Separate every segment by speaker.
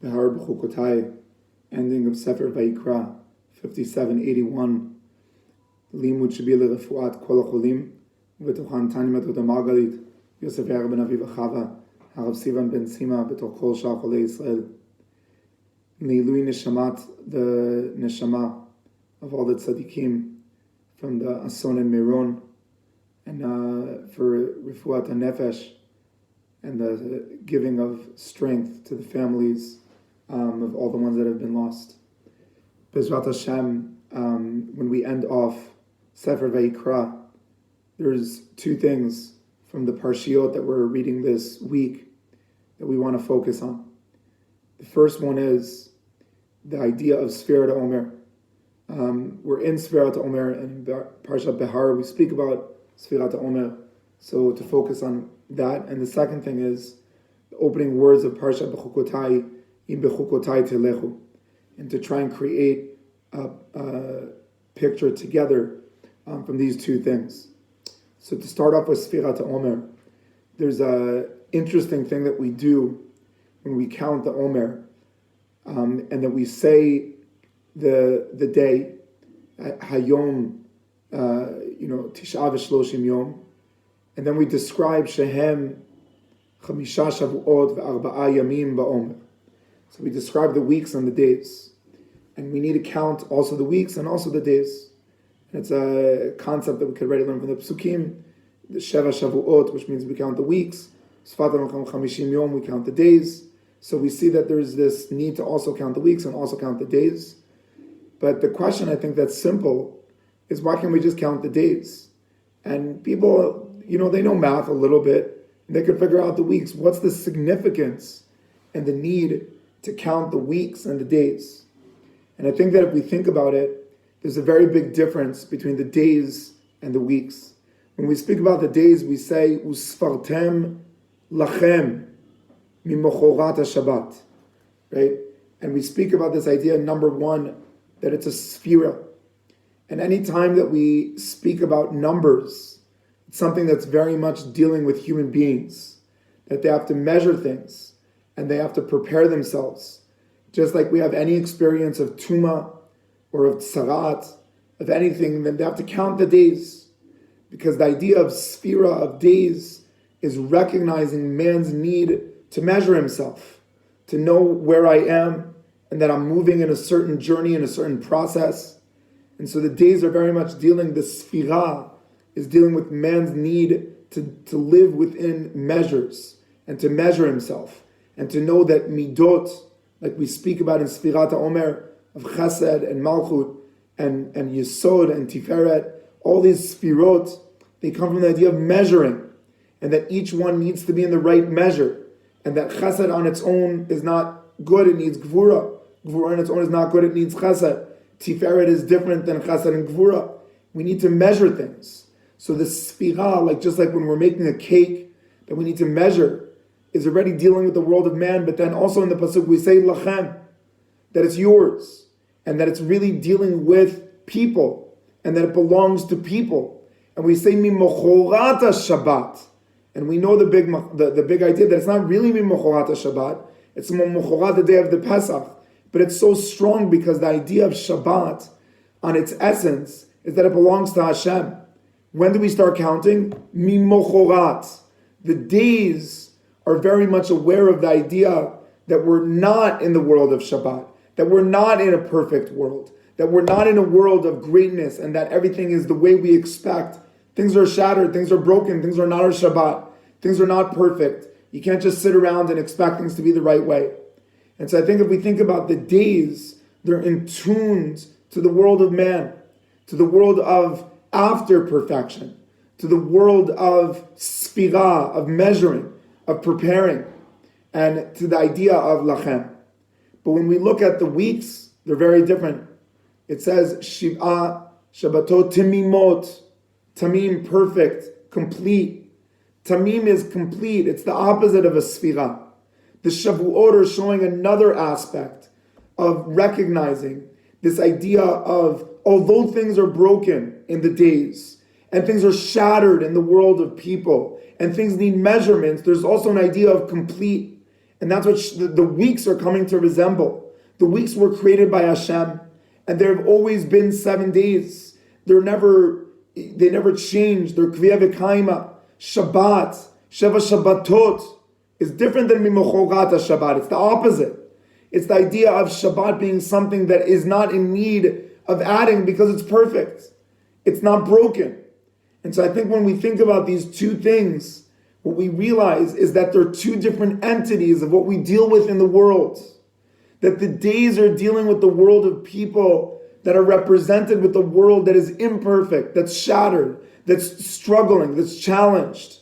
Speaker 1: Behar B'chukotai, ending of Sefer Vayikra, 5781. Limud should be L'Refuat Kol HaCholim, V'tochan Tani Metot HaMargalit, Yosef Yair ben Aviv Achava, Harav Sivan ben Sima, B'toch Kol Shar Cholei Yisrael. Neilui Neshamat, the Neshama of all the tzaddikim from the Ason and Meron, and for Refuat HaNefesh, and the giving of strength to the families of all the ones that have been lost. Bezrat Hashem, when we end off Sefer Vayikra, there's two things from the Parshiot that we're reading this week that we want to focus on. The first one is the idea of Sfirat Omer. We're in Sfirat Omer, and in Parshat Behar we speak about Sfirat Omer, so to focus on that. And the second thing is the opening words of Parshat Bechukotai, Im Bechukotai Telechu, and to try and create a picture together from these two things. So to start off with Sfirat Omer, there's a interesting thing that we do when we count the Omer, and that we say the day, Hayom, Tisha v'shloshim Yom, and then we describe Shehem Chamisha Shavuot v'arba'a Yamim ba'Omer. So we describe the weeks and the days, and we need to count also the weeks and also the days. And it's a concept that we could already learn from the Psukim, the Sheva Shavuot, which means we count the weeks, Sfatam Chamishim Yom, we count the days. So we see that there's this need to also count the weeks and also count the days. But the question, I think, that's simple is, why can't we just count the days? And people, they know math a little bit, and they could figure out the weeks. What's the significance and the need to count the weeks and the days? And I think that if we think about it, there's a very big difference between the days and the weeks. When we speak about the days, we say, Usfartem lachem mimochorat Shabbat, right? And we speak about this idea, number one, that it's a sphira. And any time that we speak about numbers, it's something that's very much dealing with human beings, that they have to measure things and they have to prepare themselves. Just like we have any experience of Tuma or of Tsarat, of anything, then they have to count the days. Because the idea of sphira, of days, is recognizing man's need to measure himself, to know where I am, and that I'm moving in a certain journey, in a certain process. And so the days are very much dealing, the sphira is dealing with man's need to live within measures, and to measure himself, and to know that midot, like we speak about in Sfirat HaOmer, of Chesed and Malchut, and Yesod and Tiferet, all these sphirot, they come from the idea of measuring, and that each one needs to be in the right measure, and that Chesed on its own is not good, it needs Gvura. Gvura on its own is not good, it needs Chesed. Tiferet is different than Chesed and Gvura. We need to measure things. So the Sphira, just like when we're making a cake that we need to measure, is already dealing with the world of man, but then also in the Pasuk we say Lachem, that it's yours, and that it's really dealing with people, and that it belongs to people. And we say Mimochorata Shabbat. And we know the big idea that it's not really Mimochorata Shabbat, it's Mimochorat, the day of the Pesach. But it's so strong because the idea of Shabbat, on its essence, is that it belongs to Hashem. When do we start counting? Mimochorat. The days are very much aware of the idea that we're not in the world of Shabbat, that we're not in a perfect world, that we're not in a world of greatness, and that everything is the way we expect. Things are shattered, things are broken, things are not a Shabbat, things are not perfect. You can't just sit around and expect things to be the right way. And so I think if we think about the days, they're in tuned to the world of man, to the world of after perfection, to the world of sphira, of measuring, of preparing, and to the idea of lachem. But when we look at the weeks, they're very different. It says Shiv'a Shabbatot Timimot, Tamim, perfect, complete. Tamim is complete. It's the opposite of a sphira. The Shavuot are showing another aspect of recognizing this idea of, although things are broken in the days, and things are shattered in the world of people, and things need measurements, there's also an idea of complete. And that's what the weeks are coming to resemble. The weeks were created by Hashem, and there have always been 7 days. They never change. They're Kriya V'Kaima. Shabbat, Sheva Shabbatot, is different than Mimochogat Shabbat. It's the opposite. It's the idea of Shabbat being something that is not in need of adding because it's perfect. It's not broken. And so I think when we think about these two things, what we realize is that there are two different entities of what we deal with in the world. That the days are dealing with the world of people that are represented with the world that is imperfect, that's shattered, that's struggling, that's challenged.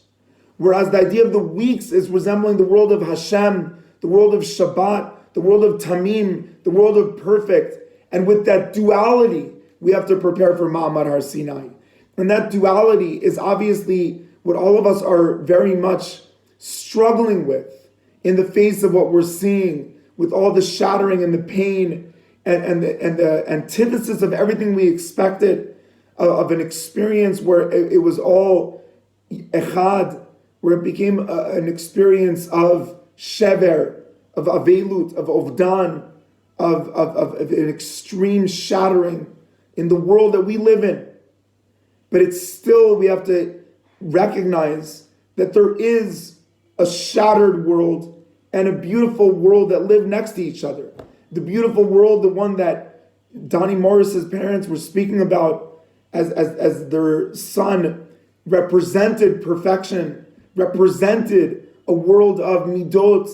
Speaker 1: Whereas the idea of the weeks is resembling the world of Hashem, the world of Shabbat, the world of Tamim, the world of perfect. And with that duality, we have to prepare for Ma'amad Har Sinai. And that duality is obviously what all of us are very much struggling with in the face of what we're seeing, with all the shattering and the pain and the antithesis of everything we expected, of an experience where it was all echad, where it became an experience of shever, of avelut, of ovdan, of an extreme shattering in the world that we live in. But it's still, we have to recognize that there is a shattered world and a beautiful world that live next to each other. The beautiful world, the one that Donnie Morris's parents were speaking about as their son represented perfection, represented a world of midot,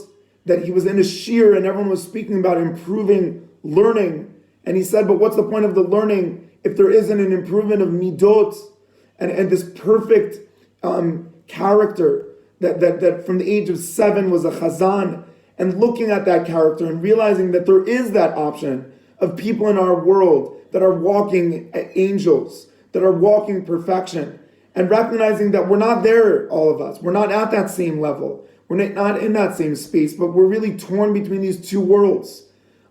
Speaker 1: that he was in a shir and everyone was speaking about improving learning. And he said, but what's the point of the learning if there isn't an improvement of midot and this perfect character that from the age of 7 was a chazan, and looking at that character and realizing that there is that option of people in our world that are walking angels, that are walking perfection, and recognizing that we're not there, all of us. We're not at that same level. We're not in that same space, but we're really torn between these two worlds.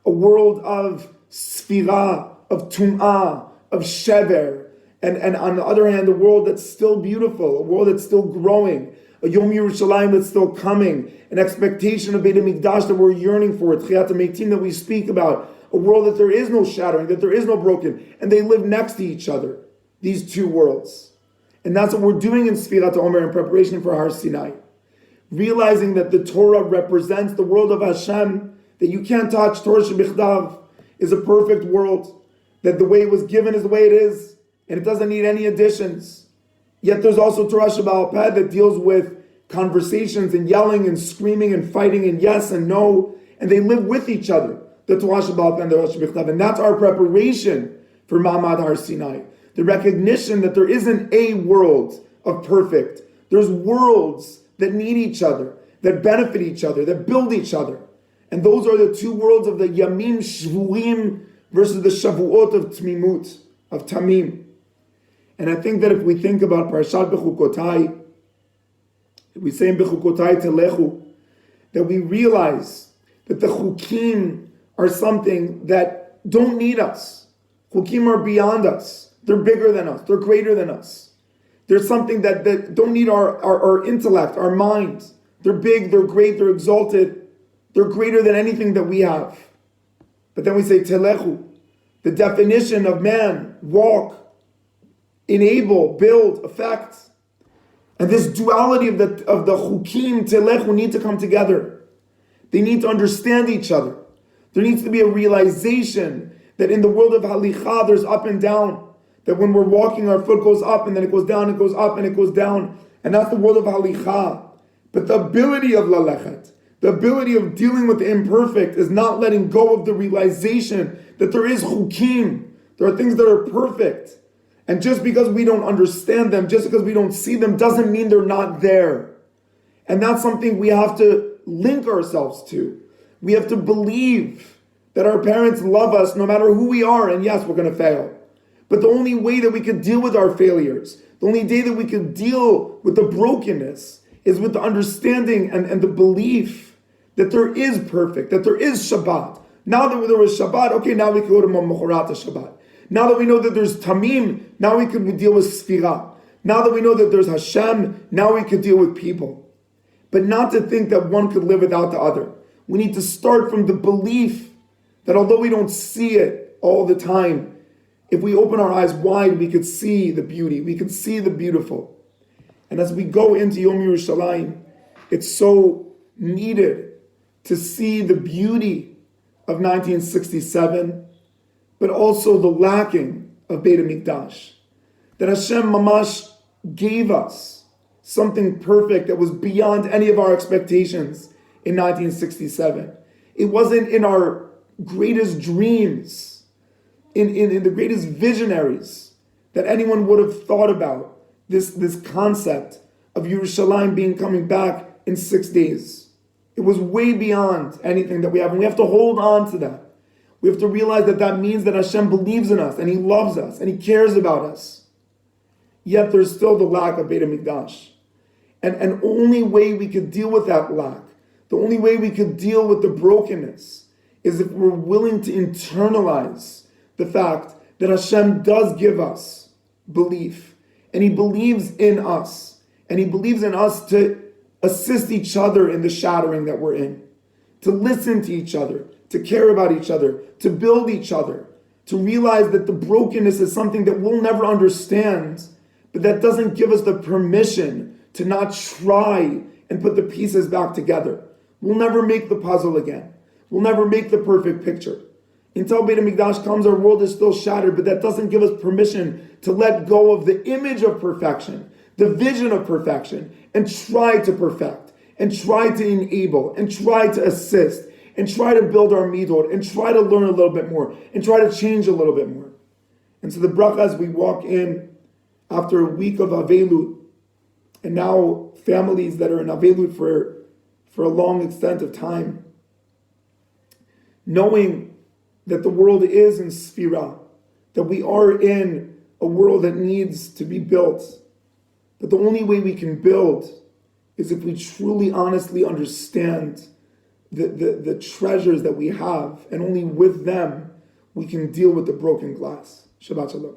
Speaker 1: A world of sfira, of tum'ah, of shever, and on the other hand, a world that's still beautiful, a world that's still growing, a Yom Yerushalayim that's still coming, an expectation of Beit HaMikdash that we're yearning for, Tchiyat HaMeitim that we speak about, a world that there is no shattering, that there is no broken, and they live next to each other, these two worlds. And that's what we're doing in Sfirat Omer in preparation for Har Sinai. Realizing that the Torah represents the world of Hashem, that you can't touch. Torah Shebichdav is a perfect world, that the way it was given is the way it is, and it doesn't need any additions. Yet there's also Torah Shebaal Peh that deals with conversations and yelling and screaming and fighting and yes and no, and they live with each other, the Torah Shebaal Peh and the Torah Shebichdav. And that's our preparation for Ma'amad Har Sinai. The recognition that there isn't a world of perfect. There's worlds that need each other, that benefit each other, that build each other. And those are the two worlds of the Yamim Shvuim versus the Shavuot of Tmimut, of Tamim. And I think that if we think about Parashat Bechukotai, we say in Bechukotai Telechu, that we realize that the Chukim are something that don't need us. Chukim are beyond us. They're bigger than us. They're greater than us. They're something that don't need our intellect, our minds. They're big, they're great, they're exalted. They're greater than anything that we have. But then we say Telechu, the definition of man, walk, enable, build, affect. And this duality of the Chukim, Telechu, need to come together. They need to understand each other. There needs to be a realization that in the world of Halicha, there's up and down. That when we're walking, our foot goes up and then it goes down, it goes up and it goes down. And that's the world of Halicha. But the ability of Lalechet, the ability of dealing with the imperfect, is not letting go of the realization that there is Chukim. There are things that are perfect. And just because we don't understand them, just because we don't see them, doesn't mean they're not there. And that's something we have to link ourselves to. We have to believe that our parents love us no matter who we are. And yes, we're going to fail. But the only way that we could deal with our failures, the only day that we could deal with the brokenness, is with the understanding and the belief that there is perfect, that there is Shabbat. Now that there was Shabbat, okay, now we can go to Mochorat Shabbat. Now that we know that there's Tamim, now we could deal with Sfira. Now that we know that there's Hashem, now we could deal with people. But not to think that one could live without the other. We need to start from the belief that although we don't see it all the time, if we open our eyes wide, we could see the beauty. We could see the beautiful. And as we go into Yom Yerushalayim, it's so needed to see the beauty of 1967, but also the lacking of Beit HaMikdash. That Hashem Mamash gave us something perfect that was beyond any of our expectations in 1967. It wasn't in our greatest dreams, in the greatest visionaries that anyone would have thought about this concept of Yerushalayim being coming back in 6 days. It was way beyond anything that we have, and we have to hold on to that. We have to realize that that means that Hashem believes in us, and He loves us, and He cares about us. Yet there's still the lack of Beit HaMikdash. And only way we could deal with that lack, the only way we could deal with the brokenness, is if we're willing to internalize the fact that Hashem does give us belief, and He believes in us, and He believes in us to assist each other in the shattering that we're in, to listen to each other, to care about each other, to build each other, to realize that the brokenness is something that we'll never understand, but that doesn't give us the permission to not try and put the pieces back together. We'll never make the puzzle again. We'll never make the perfect picture. Until Beit HaMikdash comes, our world is still shattered, but that doesn't give us permission to let go of the image of perfection, the vision of perfection, and try to perfect, and try to enable, and try to assist, and try to build our midot, and try to learn a little bit more, and try to change a little bit more. And so the bracha, as we walk in after a week of Avelut, and now families that are in Avelut for a long extent of time, knowing that the world is in Sphira, that we are in a world that needs to be built, but the only way we can build is if we truly, honestly understand the treasures that we have, and only with them we can deal with the broken glass. Shabbat Shalom.